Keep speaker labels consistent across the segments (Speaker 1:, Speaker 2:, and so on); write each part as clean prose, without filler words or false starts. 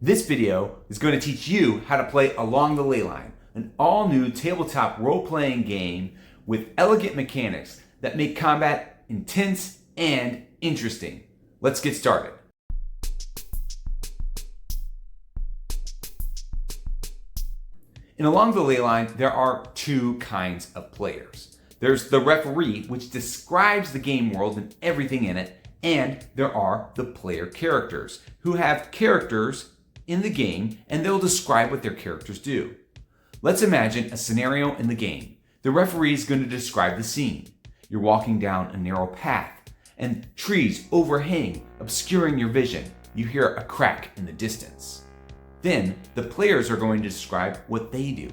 Speaker 1: This video is going to teach you how to play Along the Leyline, an all-new tabletop role-playing game with elegant mechanics that make combat intense and interesting. Let's get started. In Along the Leyline, there are two kinds of players. There's the referee, which describes the game world and everything in it, and there are the player characters, who have characters in the game, and they'll describe what their characters do. Let's imagine a scenario in the game. The referee is going to describe the scene. You're walking down a narrow path, and trees overhang, obscuring your vision. You hear a crack in the distance. Then, the players are going to describe what they do.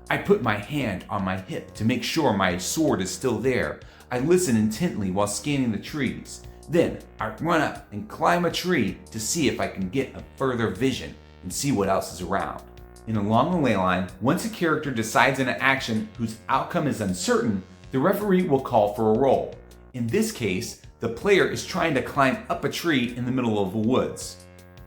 Speaker 1: I put my hand on my hip to make sure my sword is still there. I listen intently while scanning the trees. Then, I run up and climb a tree to see if I can get a further vision and see what else is around. In Along the Leyline, once a character decides an action whose outcome is uncertain, the referee will call for a roll. In this case, the player is trying to climb up a tree in the middle of the woods.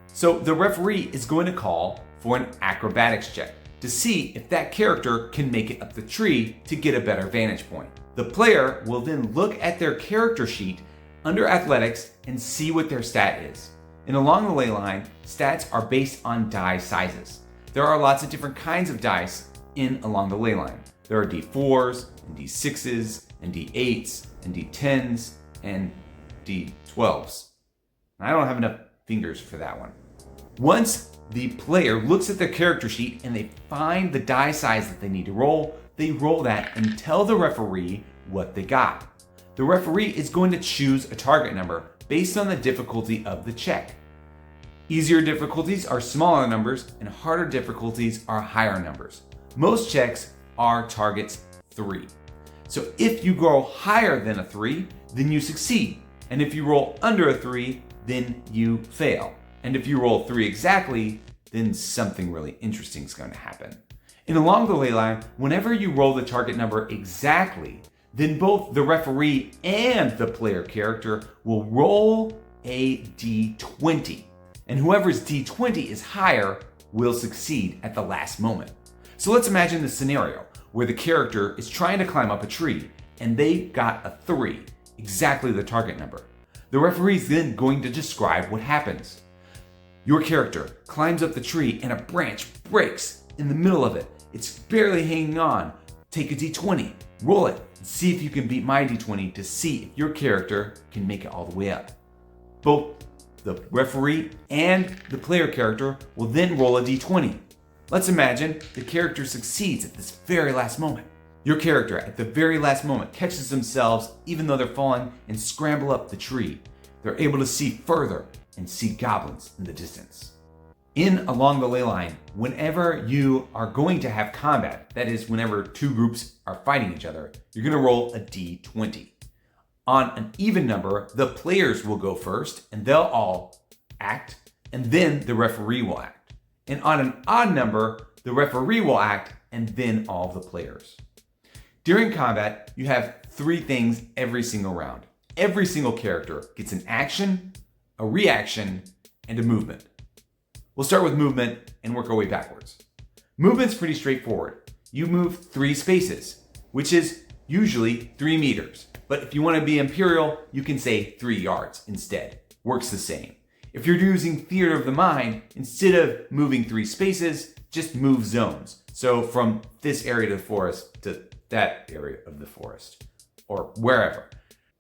Speaker 1: So the referee is going to call for an acrobatics check to see if that character can make it up the tree to get a better vantage point. The player will then look at their character sheet under athletics and see what their stat is. In Along the Leyline, stats are based on die sizes. There are lots of different kinds of dice in Along the Leyline. There are D4s, and D6s, and D8s, and D10s, and D12s. I don't have enough fingers for that one. Once the player looks at their character sheet and they find the die size that they need to roll, they roll that and tell the referee what they got. The referee is going to choose a target number based on the difficulty of the check. Easier difficulties are smaller numbers and harder difficulties are higher numbers. Most checks are targets 3. So if you roll higher than a 3, then you succeed. And if you roll under a 3, then you fail. And if you roll 3 exactly, then something really interesting is going to happen. In Along the Leyline, whenever you roll the target number exactly, then both the referee and the player character will roll a d20. And whoever's d20 is higher will succeed at the last moment. So let's imagine the scenario where the character is trying to climb up a tree and they got a 3, exactly the target number. The referee is then going to describe what happens. Your character climbs up the tree and a branch breaks in the middle of it. It's barely hanging on. Take a d20, roll it, and see if you can beat my d20 to see if your character can make it all the way up. Both the referee and the player character will then roll a d20. Let's imagine the character succeeds at this very last moment. Your character at the very last moment catches themselves even though they're falling and scramble up the tree. They're able to see further and see goblins in the distance. In Along the Leyline, whenever you are going to have combat, that is whenever two groups are fighting each other, you're going to roll a d20. On an even number, the players will go first and they'll all act, and then the referee will act. And on an odd number, the referee will act and then all the players. During combat, you have 3 things every single round. Every single character gets an action, a reaction, and a movement. We'll start with movement and work our way backwards. Movement's pretty straightforward. You move 3 spaces, which is usually 3 meters. But if you want to be imperial, you can say 3 yards instead. Works the same. If you're using theater of the mind, instead of moving 3 spaces, just move zones. So from this area of the forest to that area of the forest, or wherever.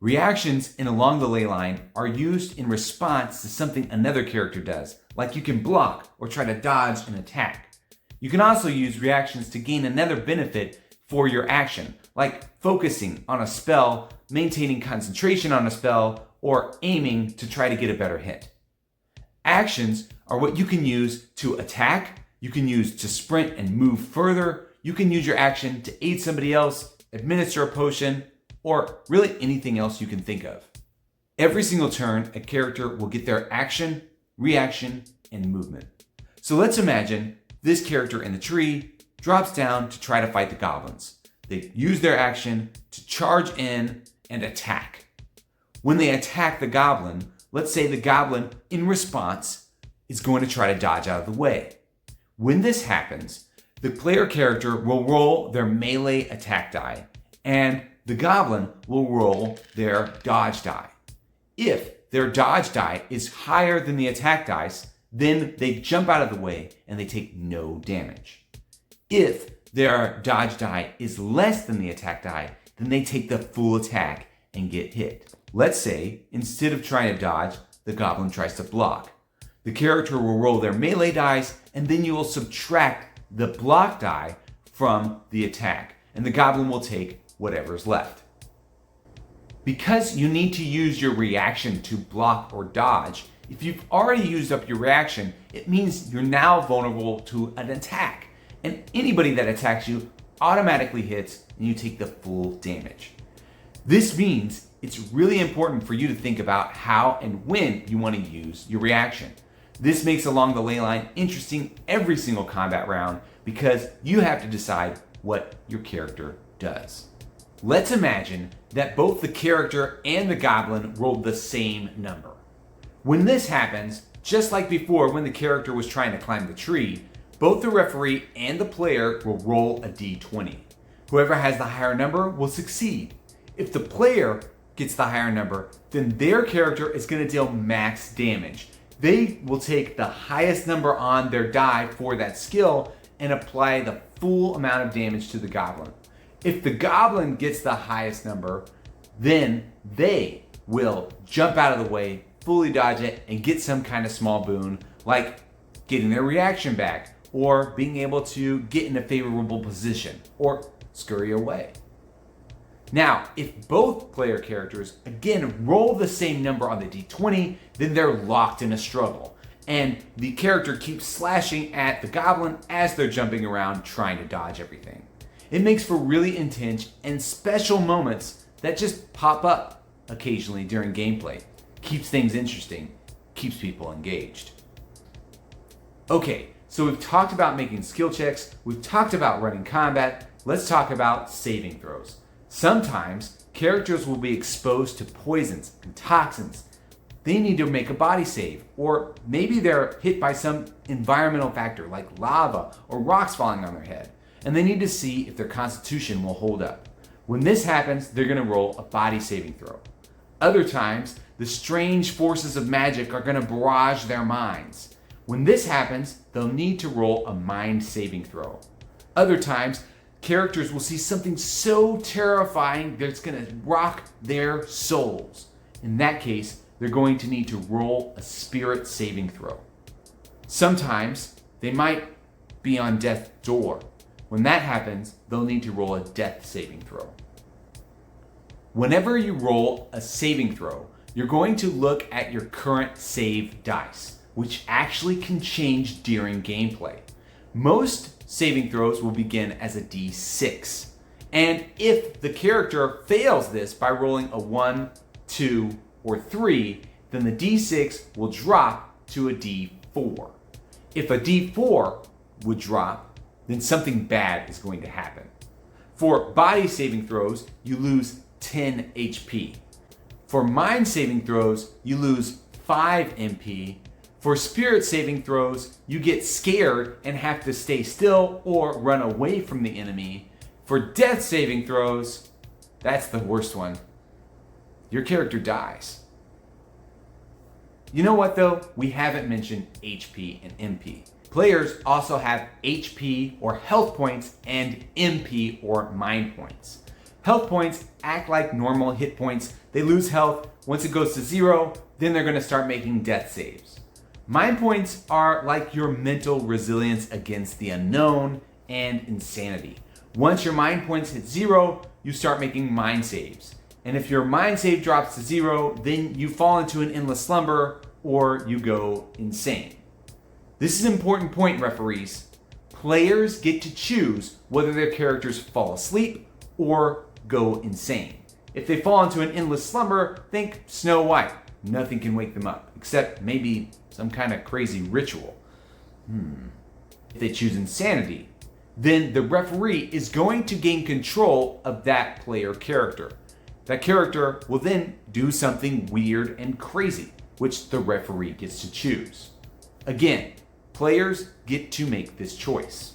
Speaker 1: Reactions in Along the Leyline are used in response to something another character does, like you can block or try to dodge an attack. You can also use reactions to gain another benefit for your action, like focusing on a spell, maintaining concentration on a spell, or aiming to try to get a better hit. Actions are what you can use to attack, you can use to sprint and move further, you can use your action to aid somebody else, administer a potion, or really anything else you can think of. Every single turn, a character will get their action, reaction, and movement. So let's imagine this character in the tree drops down to try to fight the goblins. They use their action to charge in and attack. When they attack the goblin, let's say the goblin, in response, is going to try to dodge out of the way. When this happens, the player character will roll their melee attack die, and the goblin will roll their dodge die. If their dodge die is higher than the attack dice, then they jump out of the way and they take no damage. If their dodge die is less than the attack die, then they take the full attack and get hit. Let's say, instead of trying to dodge, the goblin tries to block. The character will roll their melee dice, and then you will subtract the block die from the attack, and the goblin will take whatever's left. Because you need to use your reaction to block or dodge, if you've already used up your reaction, it means you're now vulnerable to an attack, and anybody that attacks you automatically hits and you take the full damage. This means it's really important for you to think about how and when you want to use your reaction. This makes Along the Leyline interesting every single combat round because you have to decide what your character does. Let's imagine that both the character and the goblin rolled the same number. When this happens, just like before when the character was trying to climb the tree, both the referee and the player will roll a d20. Whoever has the higher number will succeed. If the player gets the higher number, then their character is going to deal max damage. They will take the highest number on their die for that skill and apply the full amount of damage to the goblin. If the goblin gets the highest number, then they will jump out of the way, fully dodge it, and get some kind of small boon, like getting their reaction back, or being able to get in a favorable position, or scurry away. Now, if both player characters, again, roll the same number on the d20, then they're locked in a struggle, and the character keeps slashing at the goblin as they're jumping around trying to dodge everything. It makes for really intense and special moments that just pop up occasionally during gameplay. Keeps things interesting, keeps people engaged. Okay, so we've talked about making skill checks, we've talked about running combat, let's talk about saving throws. Sometimes characters will be exposed to poisons and toxins. They need to make a body save, or maybe they're hit by some environmental factor like lava or rocks falling on their head, and they need to see if their constitution will hold up. When this happens, they're going to roll a body saving throw. Other times, the strange forces of magic are going to barrage their minds. When this happens, they'll need to roll a mind saving throw. Other times, characters will see something so terrifying that it's going to rock their souls. In that case, they're going to need to roll a spirit saving throw. Sometimes, they might be on death's door. When that happens, they'll need to roll a death saving throw. Whenever you roll a saving throw, you're going to look at your current save dice, which actually can change during gameplay. Most saving throws will begin as a d6. And if the character fails this by rolling a 1, 2, or 3, then the d6 will drop to a d4. If a d4 would drop, then something bad is going to happen. For body saving throws, you lose 10 HP. For mind saving throws, you lose 5 MP. For spirit saving throws, you get scared and have to stay still or run away from the enemy. For death saving throws, that's the worst one. Your character dies. You know what though? We haven't mentioned HP and MP. Players also have HP or health points and MP or mind points. Health points act like normal hit points. They lose health. Once it goes to 0, then they're going to start making death saves. Mind points are like your mental resilience against the unknown and insanity. Once your mind points hit 0, you start making mind saves. And if your mind save drops to 0, then you fall into an endless slumber or you go insane. This is an important point, referees. Players get to choose whether their characters fall asleep or go insane. If they fall into an endless slumber, think Snow White. Nothing can wake them up, except maybe some kind of crazy ritual. If they choose insanity, then the referee is going to gain control of that player character. That character will then do something weird and crazy, which the referee gets to choose. Again, players get to make this choice.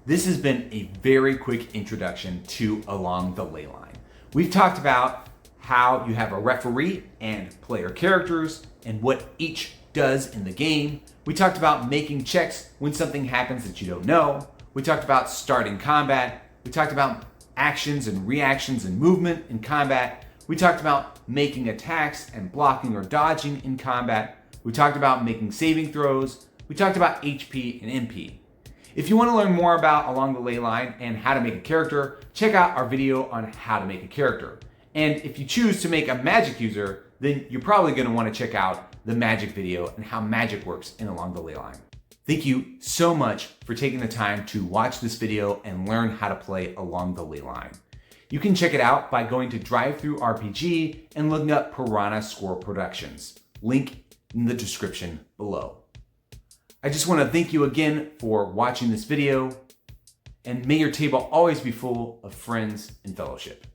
Speaker 1: This has been a very quick introduction to Along the Leyline. We've talked about how you have a referee and player characters and what each does in the game. We talked about making checks when something happens that you don't know. We talked about starting combat. We talked about actions and reactions and movement in combat. We talked about making attacks and blocking or dodging in combat. We talked about making saving throws. We talked about HP and MP. If you want to learn more about Along the Leyline and how to make a character, check out our video on how to make a character. And if you choose to make a magic user, then you're probably going to want to check out the magic video and how magic works in Along the Leyline. Thank you so much for taking the time to watch this video and learn how to play Along the Leyline. You can check it out by going to DriveThruRPG and looking up Piranha Score Productions. Link in the description below. I just want to thank you again for watching this video, and may your table always be full of friends and fellowship.